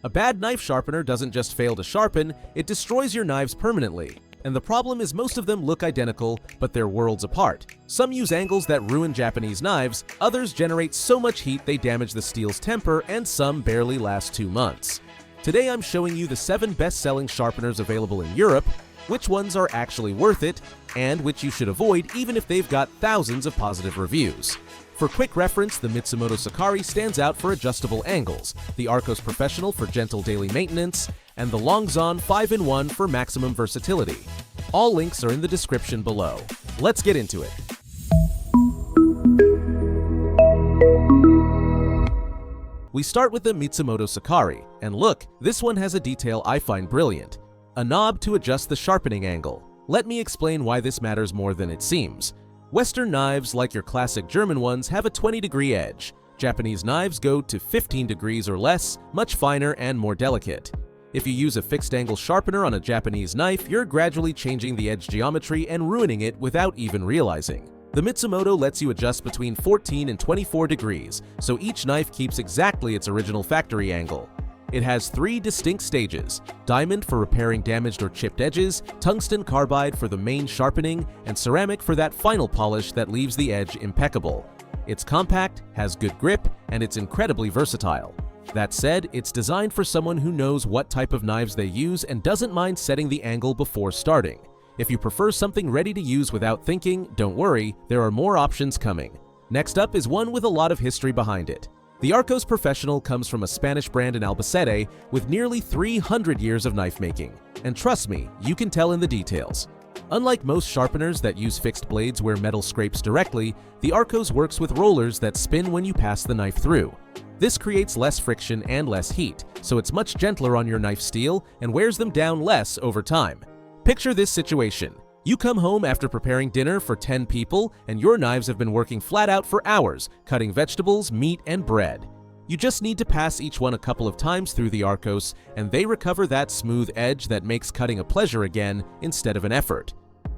A bad knife sharpener doesn't just fail to sharpen, it destroys your knives permanently. And the problem is most of them look identical, but they're worlds apart. Some use angles that ruin Japanese knives, others generate so much heat they damage the steel's temper, and some barely last 2 months. Today I'm showing you the 7 best-selling sharpeners available in Europe, which ones are actually worth it, and which you should avoid even if they've got thousands of positive reviews. For quick reference, the Mitsumoto Sakari stands out for adjustable angles, the Arcos Professional for gentle daily maintenance, and the Longzon 5-in-1 for maximum versatility. All links are in the description below. Let's get into it. We start with the Mitsumoto Sakari, and look, this one has a detail I find brilliant. A knob to adjust the sharpening angle. Let me explain why this matters more than it seems. Western knives, like your classic German ones, have a 20-degree edge. Japanese knives go to 15 degrees or less, much finer and more delicate. If you use a fixed-angle sharpener on a Japanese knife, you're gradually changing the edge geometry and ruining it without even realizing. The Mitsumoto lets you adjust between 14 and 24 degrees, so each knife keeps exactly its original factory angle. It has 3 distinct stages: diamond for repairing damaged or chipped edges, tungsten carbide for the main sharpening, and ceramic for that final polish that leaves the edge impeccable. It's compact, has good grip, and it's incredibly versatile. That said, it's designed for someone who knows what type of knives they use and doesn't mind setting the angle before starting. If you prefer something ready to use without thinking, don't worry, there are more options coming. Next up is one with a lot of history behind it. The Arcos Professional comes from a Spanish brand in Albacete with nearly 300 years of knife making. And trust me, you can tell in the details. Unlike most sharpeners that use fixed blades where metal scrapes directly, the Arcos works with rollers that spin when you pass the knife through. This creates less friction and less heat, so it's much gentler on your knife steel and wears them down less over time. Picture this situation. You come home after preparing dinner for 10 people, and your knives have been working flat out for hours, cutting vegetables, meat, and bread. You just need to pass each one a couple of times through the Arcos, and they recover that smooth edge that makes cutting a pleasure again instead of an effort.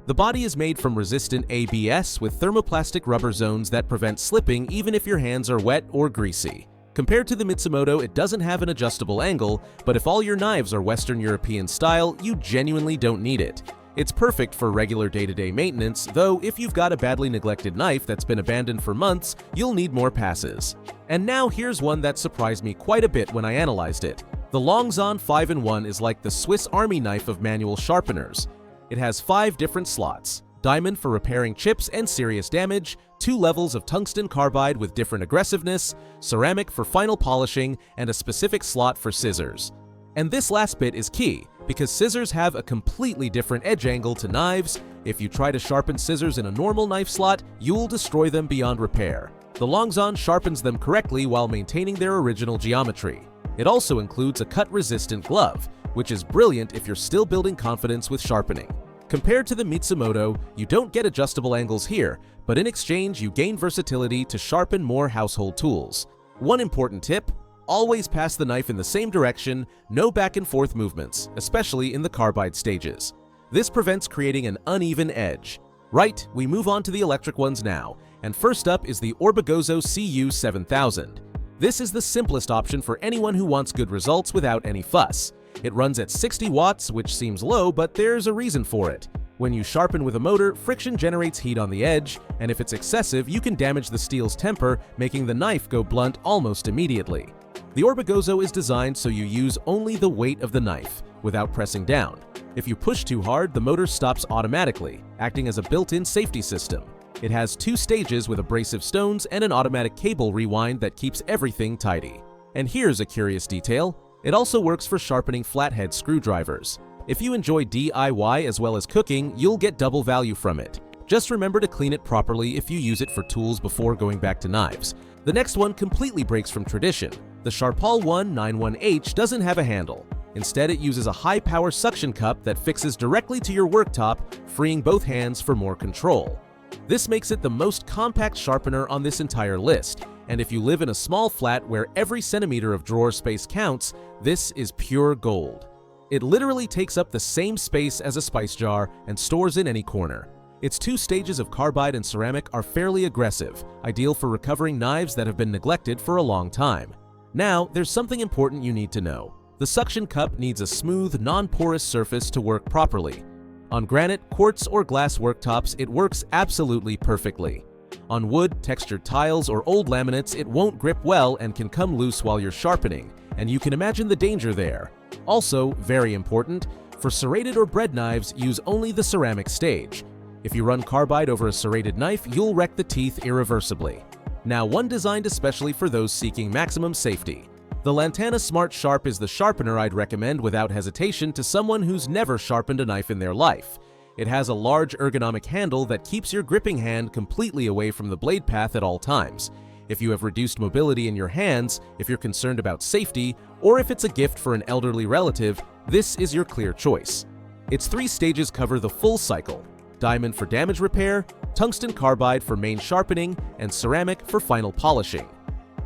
The body is made from resistant ABS with thermoplastic rubber zones that prevent slipping even if your hands are wet or greasy. Compared to the Mitsumoto, it doesn't have an adjustable angle, but if all your knives are Western European style, you genuinely don't need it. It's perfect for regular day-to-day maintenance, though if you've got a badly neglected knife that's been abandoned for months, you'll need more passes. And now here's one that surprised me quite a bit when I analyzed it. The Longzon 5-in-1 is like the Swiss Army knife of manual sharpeners. It has 5 different slots: diamond for repairing chips and serious damage, 2 levels of tungsten carbide with different aggressiveness, ceramic for final polishing, and a specific slot for scissors. And this last bit is key, because scissors have a completely different edge angle to knives. If you try to sharpen scissors in a normal knife slot, you'll destroy them beyond repair. The Longzon sharpens them correctly while maintaining their original geometry. It also includes a cut-resistant glove, which is brilliant if you're still building confidence with sharpening. Compared to the Mitsumoto, you don't get adjustable angles here, but in exchange you gain versatility to sharpen more household tools. One important tip: always pass the knife in the same direction, no back and forth movements, especially in the carbide stages. This prevents creating an uneven edge. Right, we move on to the electric ones now, and first up is the Orbegozo CU7000. This is the simplest option for anyone who wants good results without any fuss. It runs at 60 watts, which seems low, but there's a reason for it. When you sharpen with a motor, friction generates heat on the edge, and if it's excessive, you can damage the steel's temper, making the knife go blunt almost immediately. The Orbegozo is designed so you use only the weight of the knife, without pressing down. If you push too hard, the motor stops automatically, acting as a built-in safety system. It has 2 stages with abrasive stones and an automatic cable rewind that keeps everything tidy. And here's a curious detail: it also works for sharpening flathead screwdrivers. If you enjoy DIY as well as cooking, you'll get double value from it. Just remember to clean it properly if you use it for tools before going back to knives. The next one completely breaks from tradition. The Sharpal 191H doesn't have a handle. Instead, it uses a high-power suction cup that fixes directly to your worktop, freeing both hands for more control. This makes it the most compact sharpener on this entire list, and if you live in a small flat where every centimeter of drawer space counts, this is pure gold. It literally takes up the same space as a spice jar and stores in any corner. Its 2 stages of carbide and ceramic are fairly aggressive, ideal for recovering knives that have been neglected for a long time. Now, there's something important you need to know. The suction cup needs a smooth, non-porous surface to work properly. On granite, quartz, or glass worktops, it works absolutely perfectly. On wood, textured tiles, or old laminates, it won't grip well and can come loose while you're sharpening, and you can imagine the danger there. Also, very important, for serrated or bread knives, use only the ceramic stage. If you run carbide over a serrated knife, you'll wreck the teeth irreversibly. Now, one designed especially for those seeking maximum safety. The Lantana Smart Sharp is the sharpener I'd recommend without hesitation to someone who's never sharpened a knife in their life. It has a large ergonomic handle that keeps your gripping hand completely away from the blade path at all times. If you have reduced mobility in your hands, if you're concerned about safety, or if it's a gift for an elderly relative, this is your clear choice. Its 3 stages cover the full cycle: diamond for damage repair, tungsten carbide for main sharpening, and ceramic for final polishing.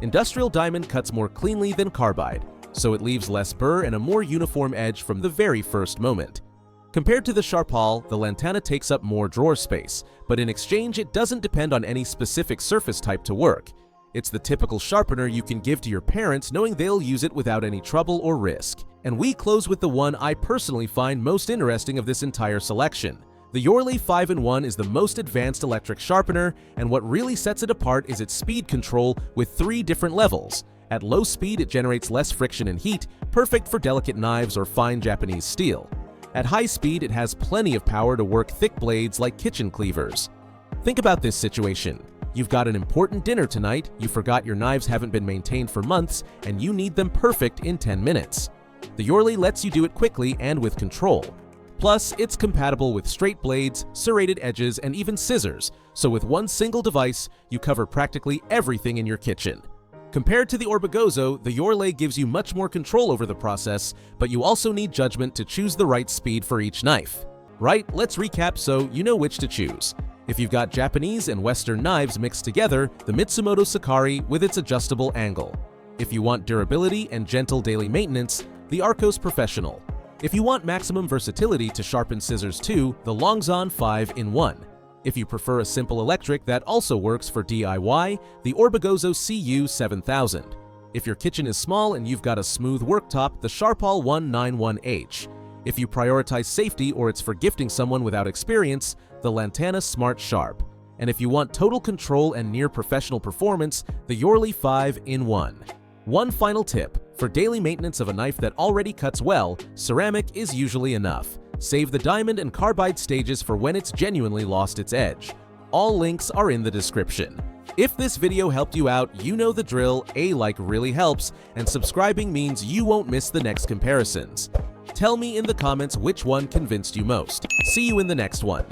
Industrial diamond cuts more cleanly than carbide, so it leaves less burr and a more uniform edge from the very first moment. Compared to the Sharpal, the Lantana takes up more drawer space, but in exchange it doesn't depend on any specific surface type to work. It's the typical sharpener you can give to your parents knowing they'll use it without any trouble or risk. And we close with the one I personally find most interesting of this entire selection. The Yorley 5-in-1 is the most advanced electric sharpener, and what really sets it apart is its speed control with 3 different levels. At low speed, it generates less friction and heat, perfect for delicate knives or fine Japanese steel. At high speed, it has plenty of power to work thick blades like kitchen cleavers. Think about this situation. You've got an important dinner tonight, you forgot your knives haven't been maintained for months, and you need them perfect in 10 minutes. The Yorley lets you do it quickly and with control. Plus, it's compatible with straight blades, serrated edges, and even scissors, so with one single device, you cover practically everything in your kitchen. Compared to the Orbegozo, the Yorley gives you much more control over the process, but you also need judgment to choose the right speed for each knife. Right, let's recap so you know which to choose. If you've got Japanese and Western knives mixed together, the Mitsumoto Sakari with its adjustable angle. If you want durability and gentle daily maintenance, the Arcos Professional. If you want maximum versatility to sharpen scissors too, the Longzon 5-in-1. If you prefer a simple electric that also works for DIY, the Orbegozo CU 7000. If your kitchen is small and you've got a smooth worktop, the Sharpal 191H. If you prioritize safety or it's for gifting someone without experience, the Lantana Smart Sharp. And if you want total control and near professional performance, the Yorley 5-in-1. One final tip: for daily maintenance of a knife that already cuts well, ceramic is usually enough. Save the diamond and carbide stages for when it's genuinely lost its edge. All links are in the description. If this video helped you out, you know the drill. A like really helps, and subscribing means you won't miss the next comparisons. Tell me in the comments which one convinced you most. See you in the next one.